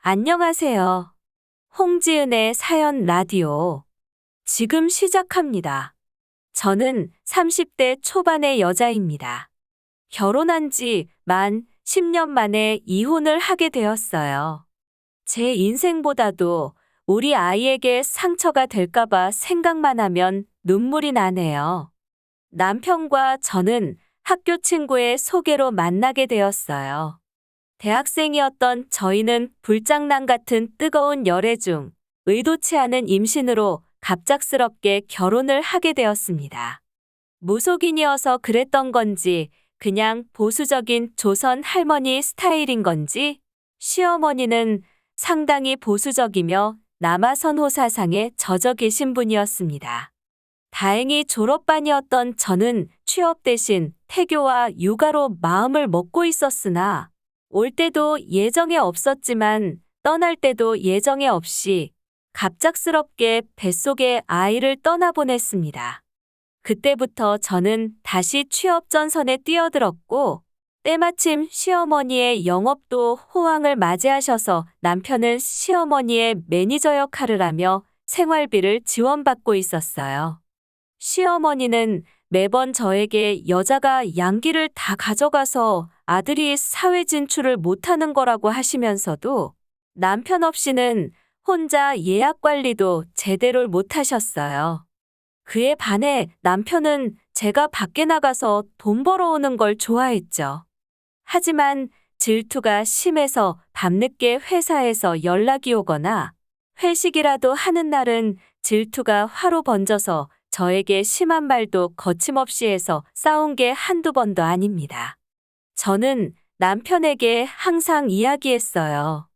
안녕하세요. 홍지은의 사연 라디오. 지금 시작합니다. 저는 30대 초반의 여자입니다. 결혼한 지 만 10년 만에 이혼을 하게 되었어요. 제 인생보다도 우리 아이에게 상처가 될까봐 생각만 하면 눈물이 나네요. 남편과 저는 학교 친구의 소개로 만나게 되었어요. 대학생이었던 저희는 불장난 같은 뜨거운 열애 중 의도치 않은 임신으로 갑작스럽게 결혼을 하게 되었습니다. 무속인이어서 그랬던 건지 그냥 보수적인 조선 할머니 스타일인 건지 시어머니는 상당히 보수적이며 남아선호 사상에 젖어 계신 분이었습니다. 다행히 졸업반이었던 저는 취업 대신 태교와 육아로 마음을 먹고 있었으나 올 때도 예정에 없었지만 떠날 때도 예정에 없이 갑작스럽게 뱃속에 아이를 떠나보냈습니다. 그때부터 저는 다시 취업 전선에 뛰어들었고 때마침 시어머니의 영업도 호황을 맞이하셔서 남편은 시어머니의 매니저 역할을 하며 생활비를 지원받고 있었어요. 시어머니는 매번 저에게 여자가 양기를 다 가져가서 아들이 사회 진출을 못하는 거라고 하시면서도 남편 없이는 혼자 예약 관리도 제대로 못하셨어요. 그에 반해 남편은 제가 밖에 나가서 돈 벌어오는 걸 좋아했죠. 하지만 질투가 심해서 밤늦게 회사에서 연락이 오거나 회식이라도 하는 날은 질투가 화로 번져서 저에게 심한 말도 거침없이 해서 싸운 게 한두 번도 아닙니다. 저는 남편에게 항상 이야기했어요.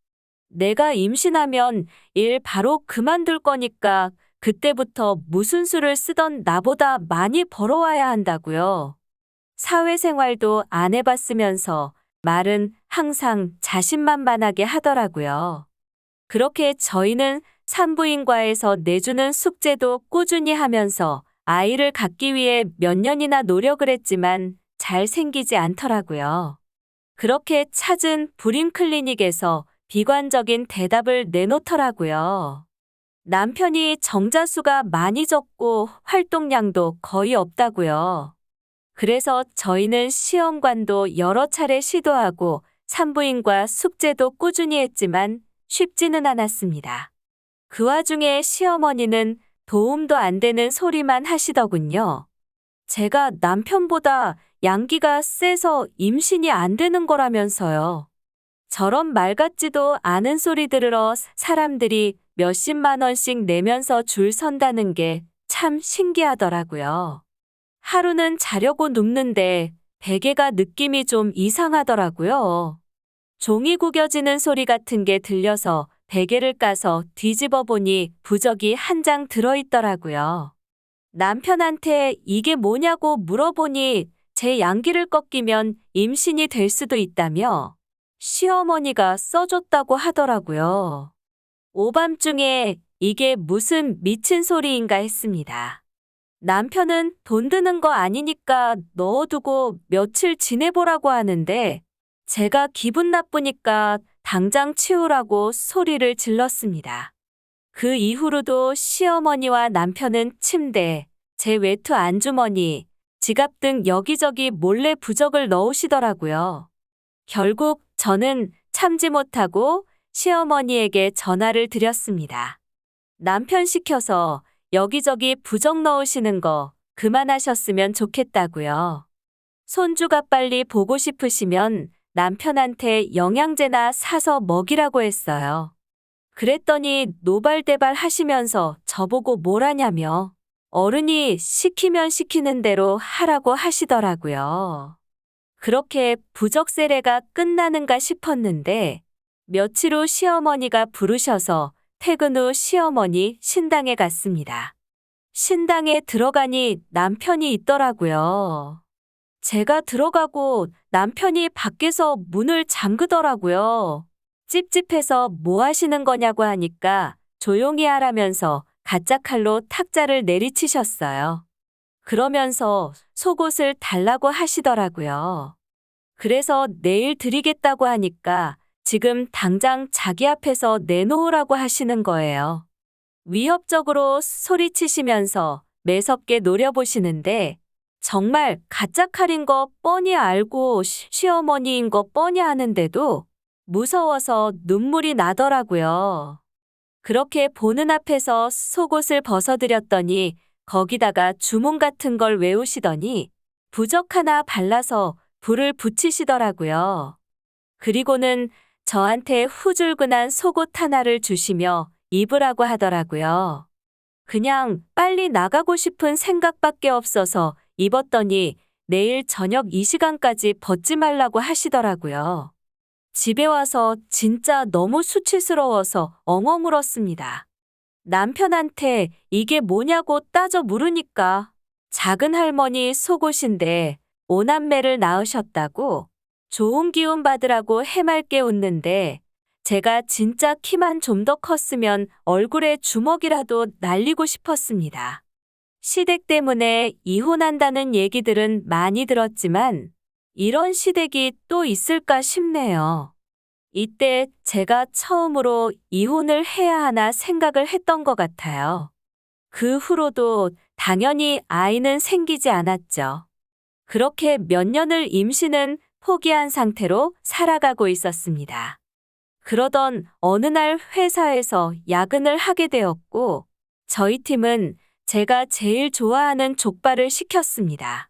내가 임신하면 일 바로 그만둘 거니까 그때부터 무슨 수를 쓰던 나보다 많이 벌어와야 한다고요. 사회생활도 안 해봤으면서 말은 항상 자신만만하게 하더라고요. 그렇게 저희는 산부인과에서 내주는 숙제도 꾸준히 하면서 아이를 갖기 위해 몇 년이나 노력을 했지만 잘 생기지 않더라고요. 그렇게 찾은 불임클리닉에서 비관적인 대답을 내놓더라고요. 남편이 정자수가 많이 적고 활동량도 거의 없다고요. 그래서 저희는 시험관도 여러 차례 시도하고 산부인과 숙제도 꾸준히 했지만 쉽지는 않았습니다. 그 와중에 시어머니는 도움도 안 되는 소리만 하시더군요. 제가 남편보다 양기가 세서 임신이 안 되는 거라면서요. 저런 말 같지도 않은 소리 들으러 사람들이 몇십만 원씩 내면서 줄 선다는 게 참 신기하더라고요. 하루는 자려고 눕는데 베개가 느낌이 좀 이상하더라고요. 종이 구겨지는 소리 같은 게 들려서 베개를 까서 뒤집어 보니 부적이 한 장 들어있더라고요. 남편한테 이게 뭐냐고 물어보니 제 양기를 꺾이면 임신이 될 수도 있다며 시어머니가 써줬다고 하더라고요. 오밤중에 이게 무슨 미친 소리인가 했습니다. 남편은 돈 드는 거 아니니까 넣어두고 며칠 지내보라고 하는데 제가 기분 나쁘니까 당장 치우라고 소리를 질렀습니다. 그 이후로도 시어머니와 남편은 침대, 제 외투 안주머니, 지갑 등 여기저기 몰래 부적을 넣으시더라고요. 결국 저는 참지 못하고 시어머니에게 전화를 드렸습니다. 남편 시켜서 여기저기 부적 넣으시는 거 그만하셨으면 좋겠다고요. 손주가 빨리 보고 싶으시면 남편한테 영양제나 사서 먹이라고 했어요. 그랬더니 노발대발 하시면서 저보고 뭘 하냐며 어른이 시키면 시키는 대로 하라고 하시더라고요. 그렇게 부적 세례가 끝나는가 싶었는데 며칠 후 시어머니가 부르셔서 퇴근 후 시어머니 신당에 갔습니다. 신당에 들어가니 남편이 있더라고요. 제가 들어가고 남편이 밖에서 문을 잠그더라고요. 찝찝해서 뭐 하시는 거냐고 하니까 조용히 하라면서 가짜 칼로 탁자를 내리치셨어요. 그러면서 속옷을 달라고 하시더라고요. 그래서 내일 드리겠다고 하니까 지금 당장 자기 앞에서 내놓으라고 하시는 거예요. 위협적으로 소리치시면서 매섭게 노려보시는데 정말 가짜 칼인 거 뻔히 알고 시어머니인 거 뻔히 아는데도 무서워서 눈물이 나더라고요. 그렇게 보는 앞에서 속옷을 벗어드렸더니 거기다가 주문 같은 걸 외우시더니 부적 하나 발라서 불을 붙이시더라고요. 그리고는 저한테 후줄근한 속옷 하나를 주시며 입으라고 하더라고요. 그냥 빨리 나가고 싶은 생각밖에 없어서 입었더니 내일 저녁 이 시간까지 벗지 말라고 하시더라고요. 집에 와서 진짜 너무 수치스러워서 엉엉 울었습니다. 남편한테 이게 뭐냐고 따져 물으니까 작은 할머니 속옷인데 오남매를 낳으셨다고 좋은 기운 받으라고 해맑게 웃는데 제가 진짜 키만 좀 더 컸으면 얼굴에 주먹이라도 날리고 싶었습니다. 시댁 때문에 이혼한다는 얘기들은 많이 들었지만 이런 시댁이 또 있을까 싶네요. 이때 제가 처음으로 이혼을 해야 하나 생각을 했던 것 같아요. 그 후로도 당연히 아이는 생기지 않았죠. 그렇게 몇 년을 임신은 포기한 상태로 살아가고 있었습니다. 그러던 어느 날 회사에서 야근을 하게 되었고 저희 팀은 제가 제일 좋아하는 족발을 시켰습니다.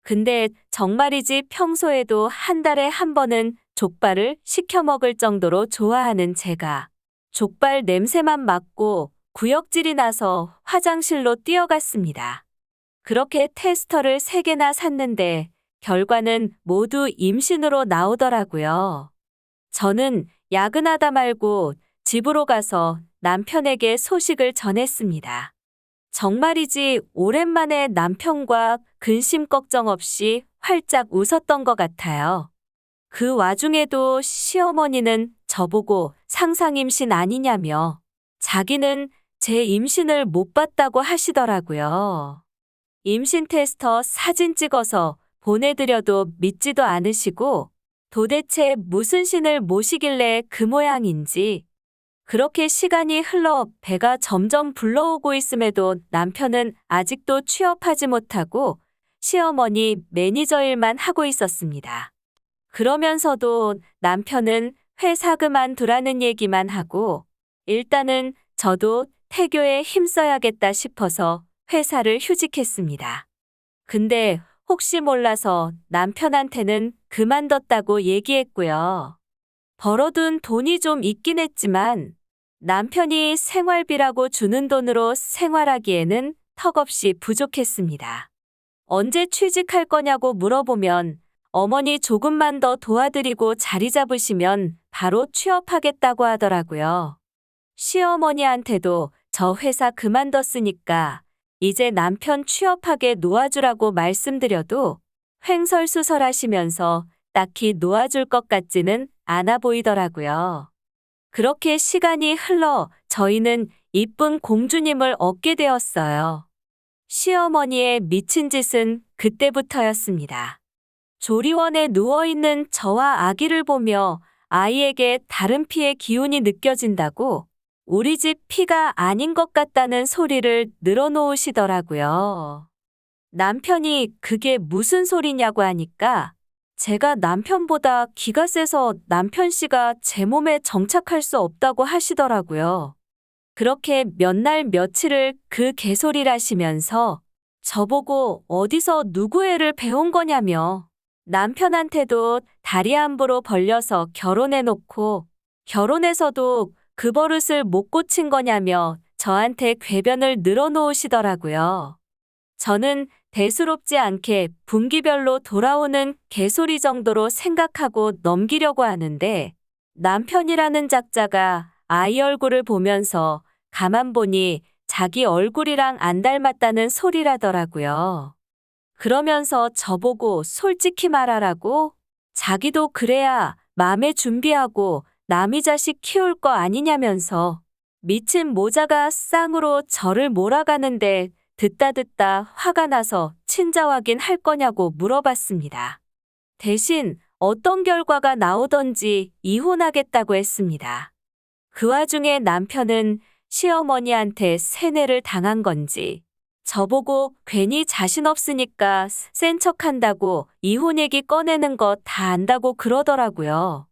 근데 정말이지 평소에도 한 달에 한 번은 족발을 시켜 먹을 정도로 좋아하는 제가 족발 냄새만 맡고 구역질이 나서 화장실로 뛰어갔습니다. 그렇게 테스터를 3개나 샀는데 결과는 모두 임신으로 나오더라고요. 저는 야근하다 말고 집으로 가서 남편에게 소식을 전했습니다. 정말이지 오랜만에 남편과 근심 걱정 없이 활짝 웃었던 것 같아요. 그 와중에도 시어머니는 저보고 상상임신 아니냐며 자기는 제 임신을 못 봤다고 하시더라고요. 임신 테스터 사진 찍어서 보내드려도 믿지도 않으시고 도대체 무슨 신을 모시길래 그 모양인지 그렇게 시간이 흘러 배가 점점 불러오고 있음에도 남편은 아직도 취업하지 못하고 시어머니 매니저 일만 하고 있었습니다. 그러면서도 남편은 회사 그만두라는 얘기만 하고 일단은 저도 태교에 힘써야겠다 싶어서 회사를 휴직했습니다. 근데 혹시 몰라서 남편한테는 그만뒀다고 얘기했고요. 벌어둔 돈이 좀 있긴 했지만 남편이 생활비라고 주는 돈으로 생활하기에는 턱없이 부족했습니다. 언제 취직할 거냐고 물어보면 어머니 조금만 더 도와드리고 자리 잡으시면 바로 취업하겠다고 하더라고요. 시어머니한테도 저 회사 그만뒀으니까 이제 남편 취업하게 놓아주라고 말씀드려도 횡설수설하시면서 딱히 놓아줄 것 같지는 않아 보이더라고요. 그렇게 시간이 흘러 저희는 이쁜 공주님을 얻게 되었어요. 시어머니의 미친 짓은 그때부터였습니다. 조리원에 누워있는 저와 아기를 보며 아이에게 다른 피의 기운이 느껴진다고 우리 집 피가 아닌 것 같다는 소리를 늘어놓으시더라고요. 남편이 그게 무슨 소리냐고 하니까 제가 남편보다 기가 세서 남편 씨가 제 몸에 정착할 수 없다고 하시더라고요. 그렇게 몇 날 며칠을 그 개소리를 하시면서 저보고 어디서 누구 애를 배운 거냐며 남편한테도 다리 함부로 벌려서 결혼해놓고 결혼해서도 그 버릇을 못 고친 거냐며 저한테 궤변을 늘어놓으시더라고요. 저는 대수롭지 않게 분기별로 돌아오는 개소리 정도로 생각하고 넘기려고 하는데 남편이라는 작자가 아이 얼굴을 보면서 가만 보니 자기 얼굴이랑 안 닮았다는 소리라더라고요. 그러면서 저보고 솔직히 말하라고 자기도 그래야 마음에 준비하고 남이 자식 키울 거 아니냐면서 미친 모자가 쌍으로 저를 몰아가는데 듣다 화가 나서 친자 확인 할 거냐고 물어봤습니다. 대신 어떤 결과가 나오던지 이혼하겠다고 했습니다. 그 와중에 남편은 시어머니한테 세뇌를 당한 건지 저보고 괜히 자신 없으니까 센 척한다고 이혼 얘기 꺼내는 거 다 안다고 그러더라고요.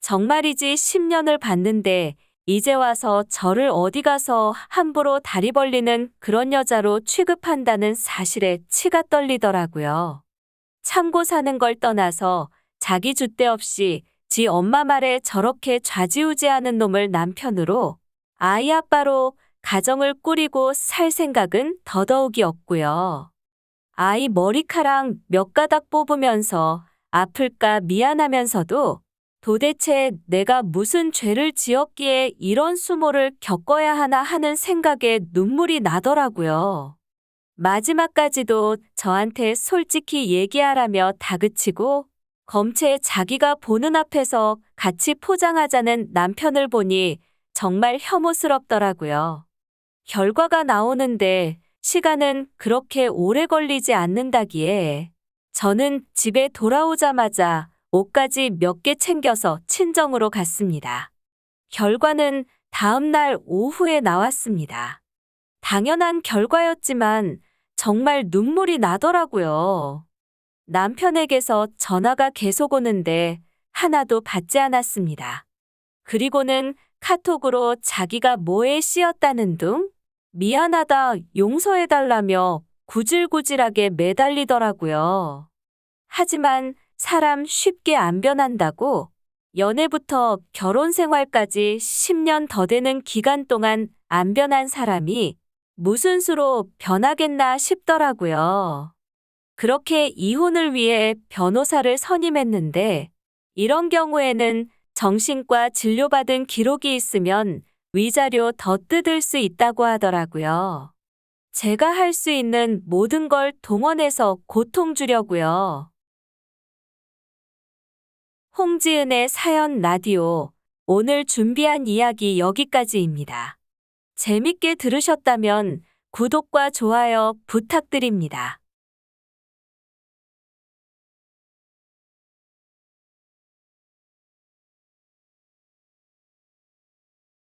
정말이지 10년을 봤는데 이제 와서 저를 어디 가서 함부로 다리 벌리는 그런 여자로 취급한다는 사실에 치가 떨리더라고요. 참고 사는 걸 떠나서 자기 줏대 없이 지 엄마 말에 저렇게 좌지우지하는 놈을 남편으로 아이 아빠로 가정을 꾸리고 살 생각은 더더욱이 없고요. 아이 머리카락 몇 가닥 뽑으면서 아플까 미안하면서도 도대체 내가 무슨 죄를 지었기에 이런 수모를 겪어야 하나 하는 생각에 눈물이 나더라고요. 마지막까지도 저한테 솔직히 얘기하라며 다그치고 검체 자기가 보는 앞에서 같이 포장하자는 남편을 보니 정말 혐오스럽더라고요. 결과가 나오는데 시간은 그렇게 오래 걸리지 않는다기에 저는 집에 돌아오자마자 옷까지 몇 개 챙겨서 친정으로 갔습니다. 결과는 다음 날 오후에 나왔습니다. 당연한 결과였지만 정말 눈물이 나더라고요. 남편에게서 전화가 계속 오는데 하나도 받지 않았습니다. 그리고는 카톡으로 자기가 뭐에 씌었다는 둥, 미안하다, 용서해달라며 구질구질하게 매달리더라고요. 하지만 사람 쉽게 안 변한다고 연애부터 결혼 생활까지 10년 더 되는 기간 동안 안 변한 사람이 무슨 수로 변하겠나 싶더라고요. 그렇게 이혼을 위해 변호사를 선임했는데 이런 경우에는 정신과 진료받은 기록이 있으면 위자료 더 뜯을 수 있다고 하더라고요. 제가 할 수 있는 모든 걸 동원해서 고통 주려고요. 홍지은의 사연 라디오. 오늘 준비한 이야기 여기까지입니다. 재밌게 들으셨다면 구독과 좋아요 부탁드립니다.